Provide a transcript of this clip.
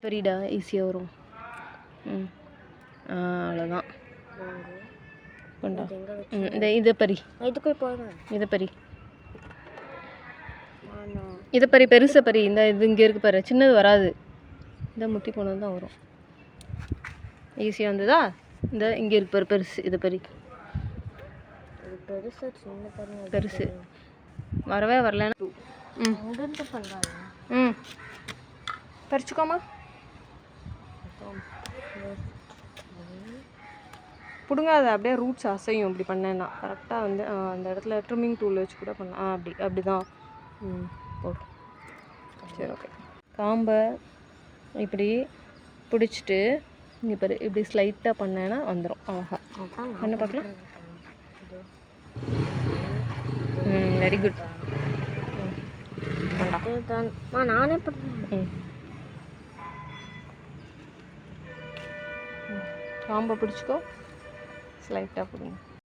பெரியடா ஈஸியாக வரும். அவ்வளோதான். கொண்டா. இதை பறி, இதை பறி, இதை பறி, பெருசை பறி. இந்த இது இங்கே இருக்கு பாரு, சின்னது வராது. இந்த முத்தி போனது தான் வரும். ஈஸியாக வந்ததா? இந்த இங்கே இருக்கு பாரு பெருசு, இதை பறி. பெருசு வரவே வரலன்னா பறிச்சுக்கோமா. பிடுங்க, அதை அப்படியே ரூட்ஸ் அசையும். இப்படி பண்ணேன்னா கரெக்டாக வந்து அந்த இடத்துல ட்ரிம்மிங் டூல் வச்சு கூட பண்ண. அப்படி தான். போடும். சரி, ஓகே. காம்பை இப்படி பிடிச்சிட்டு இங்கே பாரு, இப்படி ஸ்லைட்டாக பண்ணேன்னா வந்துடும். அழகா பண்ண பார்க்கலாம். Very good. நானே பண்ணுறேன். காம்பை பிடிச்சிக்கோ, ஸ்லைட்டாக பிடிங்க.